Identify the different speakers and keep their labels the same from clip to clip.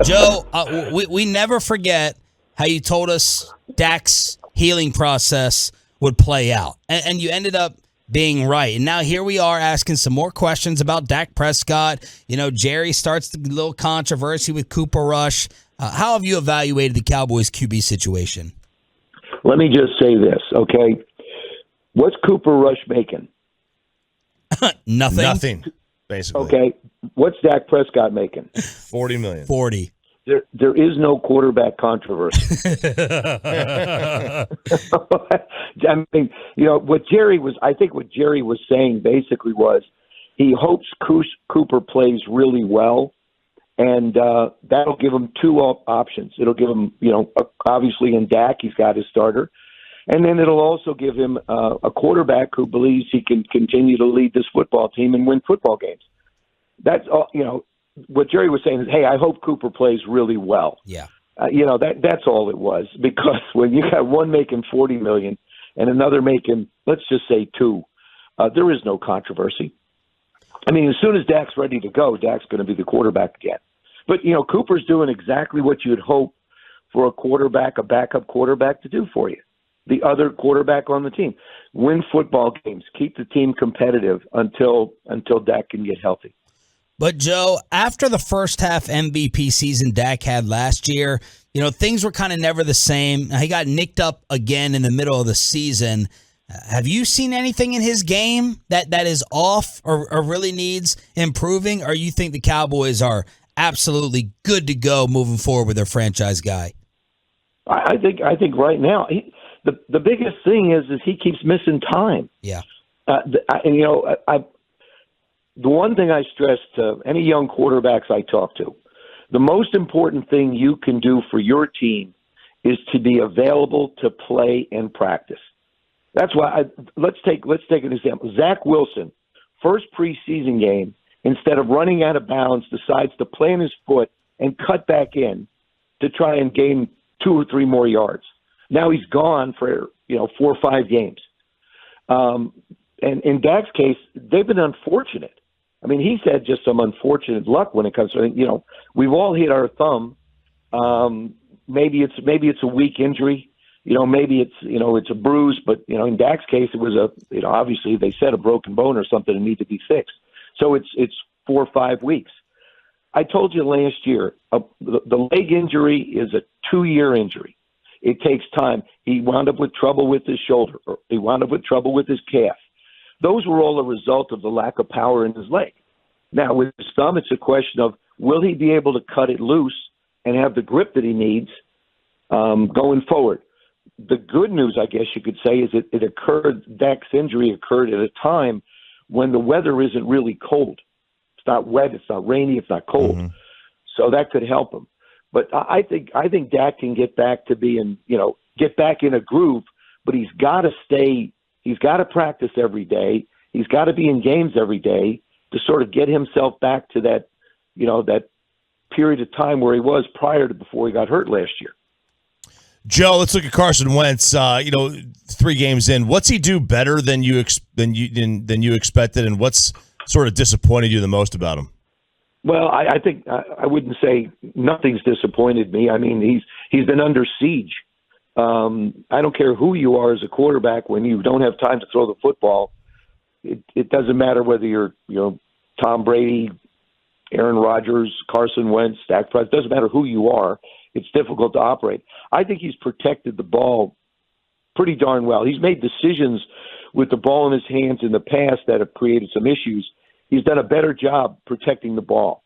Speaker 1: Joe, we never forget how you told us Dak's healing process would play out. And you ended up being right. And now here we are asking some more questions about Dak Prescott. Jerry starts the little controversy with Cooper Rush. How have you evaluated the Cowboys QB situation?
Speaker 2: Let me just say this, okay? What's Cooper Rush making?
Speaker 1: Nothing,
Speaker 3: basically.
Speaker 2: Okay. What's Dak Prescott making?
Speaker 3: $40 million.
Speaker 1: 40.
Speaker 2: There is no quarterback controversy. I mean, what Jerry was saying basically was he hopes Cooper plays really well, and that'll give him two options. It'll give him, obviously in Dak, he's got his starter. And then it'll also give him a quarterback who believes he can continue to lead this football team and win football games. That's all, what Jerry was saying is, hey, I hope Cooper plays really well.
Speaker 1: Yeah.
Speaker 2: That's all it was, because when you got one making $40 million and another making, let's just say $2 million, there is no controversy. I mean, as soon as Dak's ready to go, Dak's going to be the quarterback again. But, Cooper's doing exactly what you'd hope for a backup quarterback to do for you. The other quarterback on the team. Win football games. Keep the team competitive until Dak can get healthy.
Speaker 1: But, Joe, after the first half MVP season Dak had last year, things were kind of never the same. He got nicked up again in the middle of the season. Have you seen anything in his game that is off or really needs improving, or you think the Cowboys are absolutely good to go moving forward with their franchise guy?
Speaker 2: I think right now the biggest thing is he keeps missing time.
Speaker 1: Yeah.
Speaker 2: The one thing I stress to any young quarterbacks I talk to, the most important thing you can do for your team is to be available to play and practice. That's why let's take an example. Zach Wilson, first preseason game, instead of running out of bounds, decides to plant his foot and cut back in to try and gain 2 or 3 more yards. Now he's gone for 4 or 5 games. And in Dak's case, they've been unfortunate. I mean, he's had just some unfortunate luck when it comes to, we've all hit our thumb. Maybe it's a weak injury. Maybe it's a bruise, but, in Dak's case, it was obviously they said a broken bone or something that needed to be fixed. So it's 4 or 5 weeks. I told you last year, the leg injury is a 2-year injury. It takes time. He wound up with trouble with his shoulder, or he wound up with trouble with his calf. Those were all a result of the lack of power in his leg. Now, with his thumb, it's a question of will he be able to cut it loose and have the grip that he needs going forward. The good news, I guess you could say, is Dak's injury occurred at a time when the weather isn't really cold. It's not wet, it's not rainy, it's not cold. Mm-hmm. So that could help him. But I think Dak can get back to being, get back in a groove, but he's got to practice every day. He's got to be in games every day to sort of get himself back to that, that period of time where he was before he got hurt last year.
Speaker 3: Joe, let's look at Carson Wentz. 3 games in, what's he do better than you expected, and what's sort of disappointed you the most about him?
Speaker 2: Well, I think I wouldn't say nothing's disappointed me. I mean, he's been under siege. I don't care who you are as a quarterback. When you don't have time to throw the football, it doesn't matter whether you're Tom Brady, Aaron Rodgers, Carson Wentz, Dak Prescott. It doesn't matter who you are. It's difficult to operate. I think he's protected the ball pretty darn well. He's made decisions with the ball in his hands in the past that have created some issues. He's done a better job protecting the ball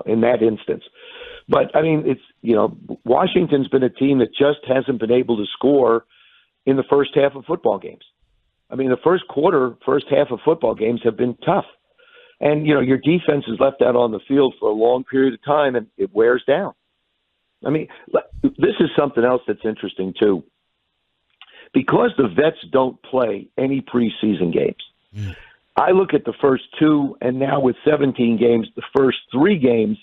Speaker 2: in that instance. But, I mean, Washington's been a team that just hasn't been able to score in the first half of football games. I mean, the first half of football games have been tough. And, your defense is left out on the field for a long period of time, and it wears down. I mean, this is something else that's interesting, too. Because the vets don't play any preseason games, I look at the first 2, and now with 17 games, the first 3 games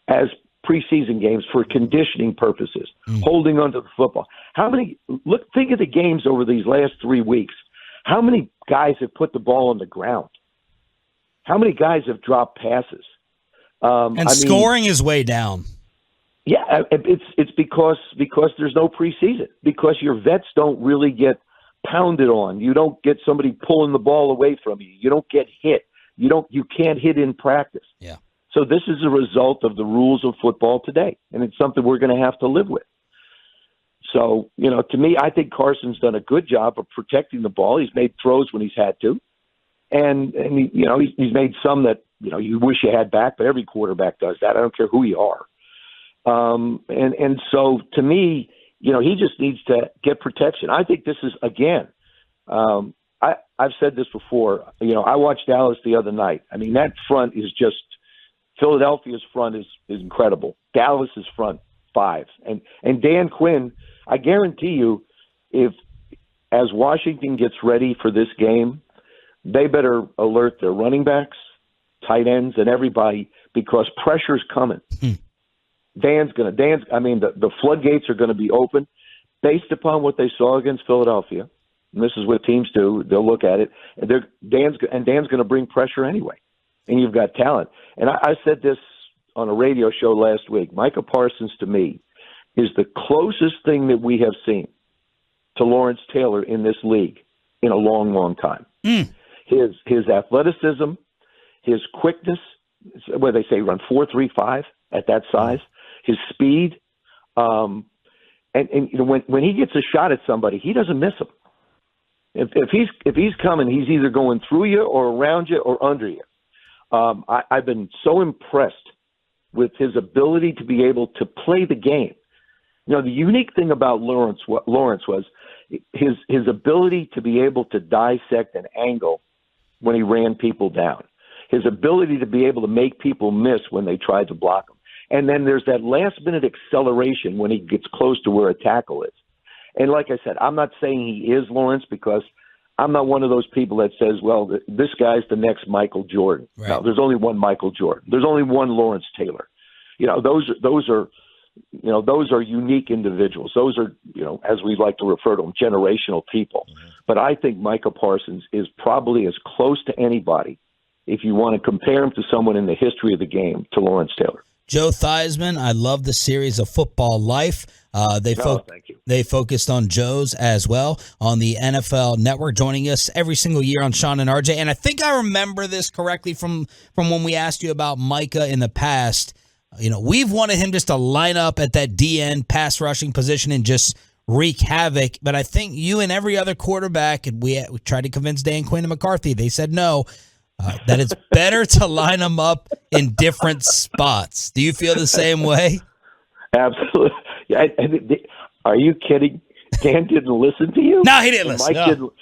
Speaker 2: as preseason games for conditioning purposes, holding onto the football. Think of the games over these last 3 weeks. How many guys have put the ball on the ground? How many guys have dropped passes?
Speaker 1: Scoring is way down.
Speaker 2: Yeah, it's because there's no preseason, because your vets don't really get pounded on. You don't get somebody pulling the ball away from you. You don't get hit. You can't hit in practice.
Speaker 1: Yeah.
Speaker 2: So this is a result of the rules of football today, and it's something we're going to have to live with. So, to me, I think Carson's done a good job of protecting the ball. He's made throws when he's had to, and he's made some that you wish you had back, but every quarterback does that. I don't care who you are. And so to me, he just needs to get protection. I think this is, again, I've said this before. I watched Dallas the other night. I mean, that front is just, Philadelphia's front is incredible. Dallas's front, 5. And Dan Quinn, I guarantee you, as Washington gets ready for this game, they better alert their running backs, tight ends, and everybody, because pressure's coming. The floodgates are going to be open based upon what they saw against Philadelphia. And this is what teams do. They'll look at it. And Dan's going to bring pressure anyway. And you've got talent. And I said this on a radio show last week. Micah Parsons, to me, is the closest thing that we have seen to Lawrence Taylor in this league in a long, long time. His athleticism, his quickness, where they say run 4.35 at that size, his speed, and when he gets a shot at somebody, he doesn't miss them. If he's coming, he's either going through you or around you or under you. I've been so impressed with his ability to be able to play the game. The unique thing about Lawrence was his ability to be able to dissect an angle when he ran people down, his ability to be able to make people miss when they tried to block him. And then there's that last-minute acceleration when he gets close to where a tackle is. And like I said, I'm not saying he is Lawrence, because I'm not one of those people that says, well, this guy's the next Michael Jordan. Right. No, there's only one Michael Jordan. There's only one Lawrence Taylor. Those are unique individuals. Those are, as we like to refer to them, generational people. Mm-hmm. But I think Micah Parsons is probably as close to anybody, if you want to compare him to someone in the history of the game, to Lawrence Taylor.
Speaker 1: Joe Theismann, I love the series of Football Life.
Speaker 2: Thank you.
Speaker 1: They focused on Joe's as well on the NFL Network, joining us every single year on Shan and RJ. And I think I remember this correctly from when we asked you about Micah in the past. We've wanted him just to line up at that DN pass rushing position and just wreak havoc. But I think you and every other quarterback, and we tried to convince Dan Quinn and McCarthy, they said no. That it's better to line them up in different spots. Do you feel the same way?
Speaker 2: Absolutely. Are you kidding? Dan didn't listen to you?
Speaker 1: No, he didn't listen.
Speaker 2: Mike didn't.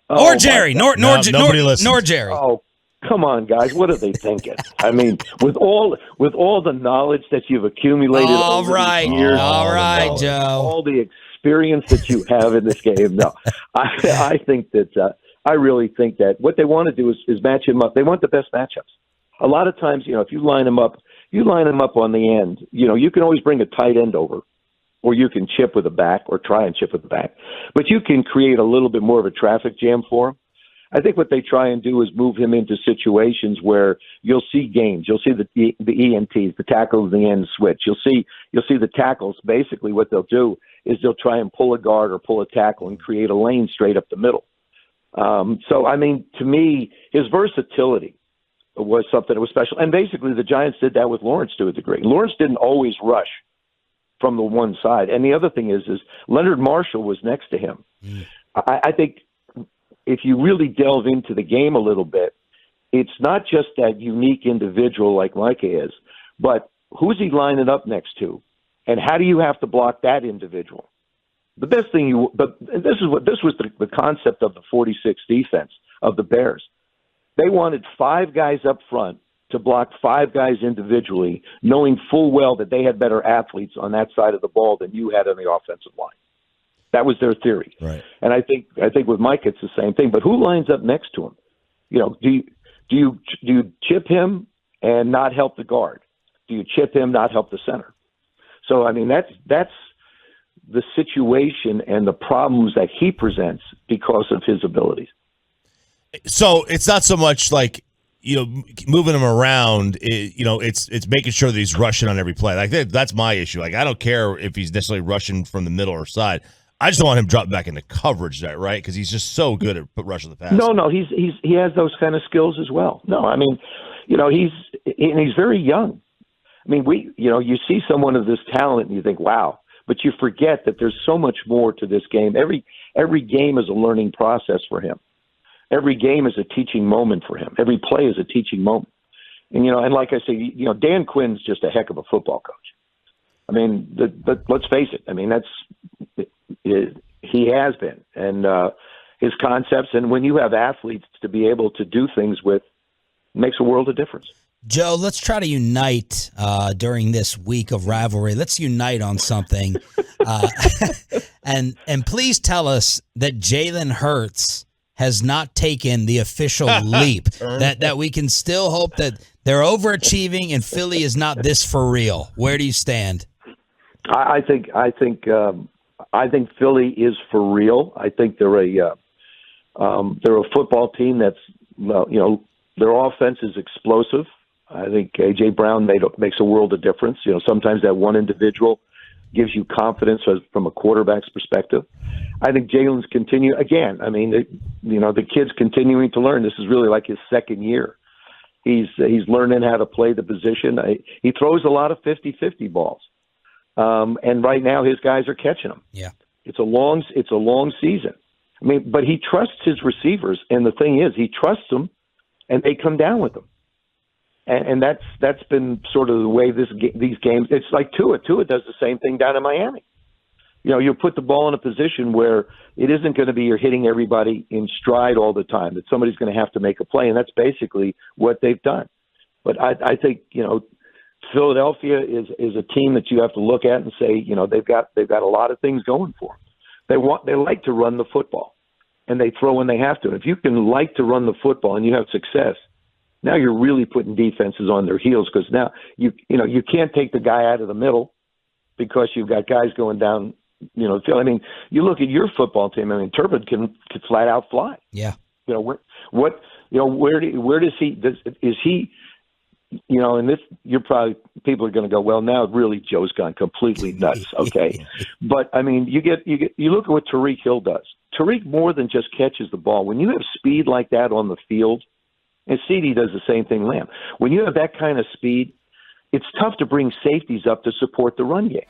Speaker 1: Or Jerry.
Speaker 3: Nobody listened.
Speaker 1: Nor Jerry.
Speaker 2: Oh, come on, guys. What are they thinking? I mean, with all the knowledge that you've accumulated over the years.
Speaker 1: All right, Joe.
Speaker 2: All the experience that you have in this game. No, I think that I really think that what they want to do is match him up. They want the best matchups. A lot of times, if you line them up on the end. You can always bring a tight end over, or you can chip with a back, or try and chip with the back. But you can create a little bit more of a traffic jam for him. I think what they try and do is move him into situations where you'll see games. You'll see the ENTs, the tackles, the end switch. You'll see the tackles. Basically, what they'll do is they'll try and pull a guard or pull a tackle and create a lane straight up the middle. So, I mean, to me, his versatility was something that was special. And basically, the Giants did that with Lawrence to a degree. Lawrence didn't always rush from the one side. And the other thing is Leonard Marshall was next to him. I think if you really delve into the game a little bit, it's not just that unique individual like Micah is, but who's he lining up next to? And how do you have to block that individual? The best thing this was the concept of the 46 defense of the Bears. They wanted 5 guys up front to block 5 guys individually, knowing full well that they had better athletes on that side of the ball than you had on the offensive line. That was their theory.
Speaker 3: Right.
Speaker 2: And I think with Mike it's the same thing. But who lines up next to him? Do you chip him and not help the guard? Do you chip him, not help the center? So I mean that's the situation and the problems that he presents because of his abilities.
Speaker 3: So it's not so much like moving him around, it's making sure that he's rushing on every play. Like that's my issue. Like I don't care if he's necessarily rushing from the middle or side. I just don't want him dropped back into coverage, right? Because he's just so good at rushing the pass.
Speaker 2: No, he has those kind of skills as well. No, I mean, he's very young. I mean, you see someone of this talent and you think, wow, but you forget that there's so much more to this game. Every game is a learning process for him. Every game is a teaching moment for him. Every play is a teaching moment. And, and like I say, Dan Quinn's just a heck of a football coach. I mean, let's face it. I mean, he has been. And his concepts, and when you have athletes to be able to do things with, makes a world of difference.
Speaker 1: Joe, let's try to unite during this week of rivalry. Let's unite on something. And please tell us that Jalen Hurts has not taken the official leap, that we can still hope that they're overachieving and Philly is not this for real. Where do you stand?
Speaker 2: I think Philly is for real. I think they're a football team that's, their offense is explosive. I think A.J. Brown makes a world of difference. Sometimes that one individual gives you confidence from a quarterback's perspective. I think Jalen's again. I mean, the kid's continuing to learn. This is really like his second year. He's learning how to play the position. He throws a lot of 50-50 balls, and right now his guys are catching them.
Speaker 1: Yeah,
Speaker 2: it's a long season. I mean, but he trusts his receivers, and the thing is, he trusts them, and they come down with him. And that's been sort of the way these games. It's like Tua. Tua does the same thing down in Miami. You put the ball in a position where it isn't going to be you're hitting everybody in stride all the time. That somebody's going to have to make a play, and that's basically what they've done. But I think Philadelphia is a team that you have to look at and say they've got a lot of things going for them. They like to run the football, and they throw when they have to. And if you can like to run the football and you have success, now you're really putting defenses on their heels because now you can't take the guy out of the middle because you've got guys going down. I mean, you look at your football team. I mean, Turbin can flat out fly.
Speaker 1: Yeah.
Speaker 2: Where does he? Is he? And this people are going to go, well, now really Joe's gone completely nuts. Okay, but I mean, you look at what Tyreek Hill does. Tyreek more than just catches the ball. When you have speed like that on the field. And CeeDee does the same thing, Lamb. When you have that kind of speed, it's tough to bring safeties up to support the run game.